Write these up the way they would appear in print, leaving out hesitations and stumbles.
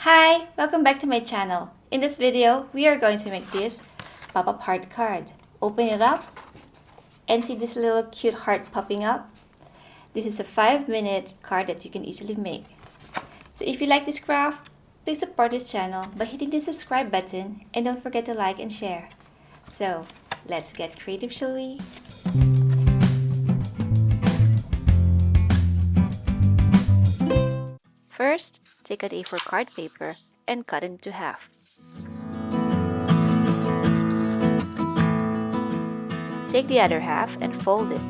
Hi! Welcome back to my channel. In this video, we are going to make this pop-up heart card. Open it up and see this little cute heart popping up. This is a 5-minute card that you can easily make. So if you like this craft, please support this channel by hitting the subscribe button and don't forget to like and share. So let's get creative, shall we? First, take an A4 card paper and cut it into half. Take the other half and fold it.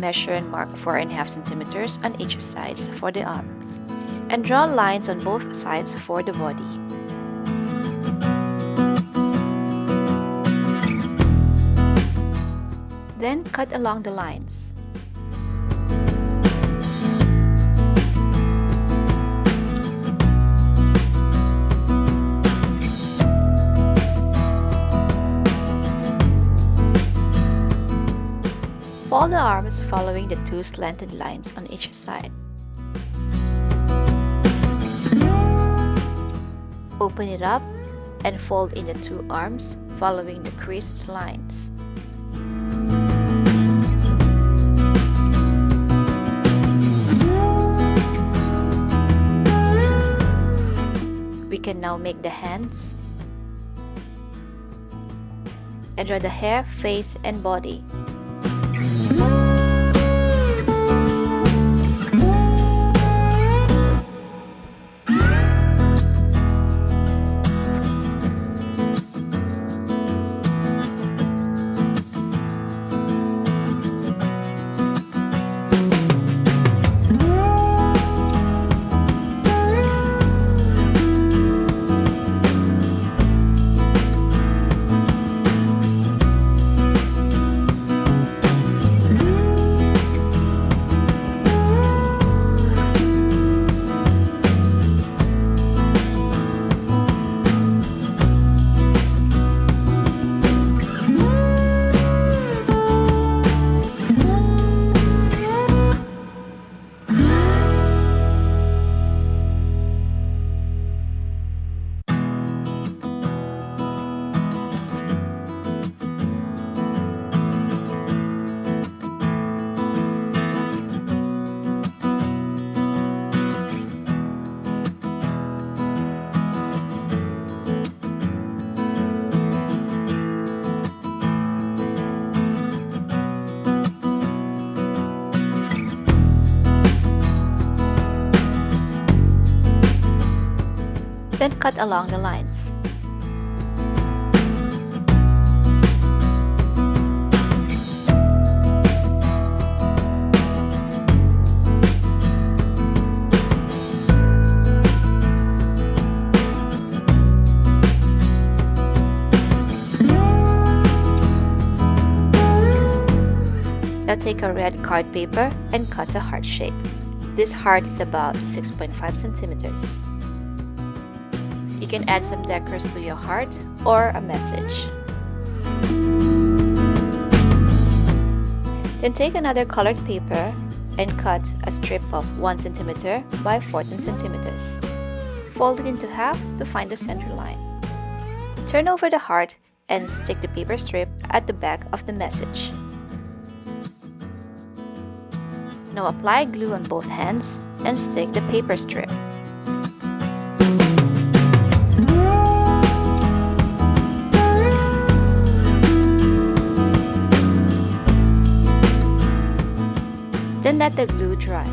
Measure and mark 4.5 centimeters on each side for the arms. And draw lines on both sides for the body. Then cut along the lines. Fold the arms following the two slanted lines on each side. Open it up and fold in the two arms following the creased lines. We can now make the hands and draw the hair, face, and body. Then cut along the lines. Now take a red card paper and cut a heart shape. This heart is about 6.5 centimeters. You can add some decors to your heart or a message. Then take another colored paper and cut a strip of 1 centimeter by 14 centimeters. Fold it into half to find the center line. Turn over the heart and stick the paper strip at the back of the message. Now apply glue on both hands and stick the paper strip. Then let the glue dry.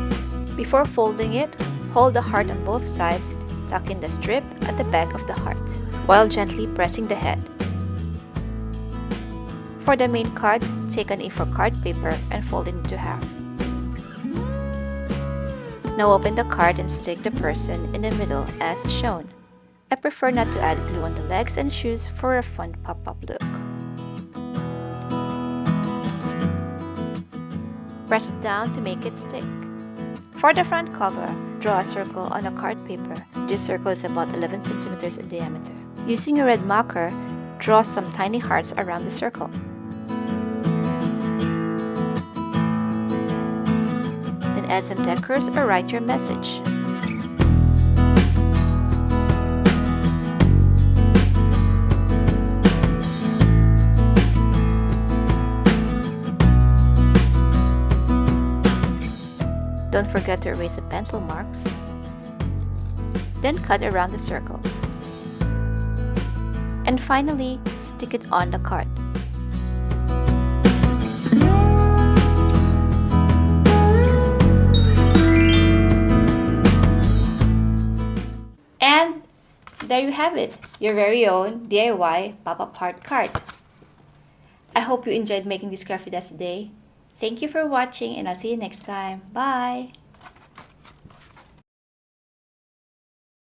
Before folding it, hold the heart on both sides, tuck in the strip at the back of the heart, while gently pressing the head. For the main card, take an A4 card paper and fold it into half. Now open the card and stick the person in the middle as shown. I prefer not to add glue on the legs and shoes for a fun pop-up look. Press it down to make it stick. For the front cover, draw a circle on a card paper. This circle is about 11 centimeters in diameter. Using a red marker, draw some tiny hearts around the circle. Then add some decors or write your message. Don't forget to erase the pencil marks. Then cut around the circle. And finally, stick it on the card. And there you have it, your very own DIY pop-up heart card. I hope you enjoyed making this crafty desk today. Thank you for watching and I'll see you next time. Bye!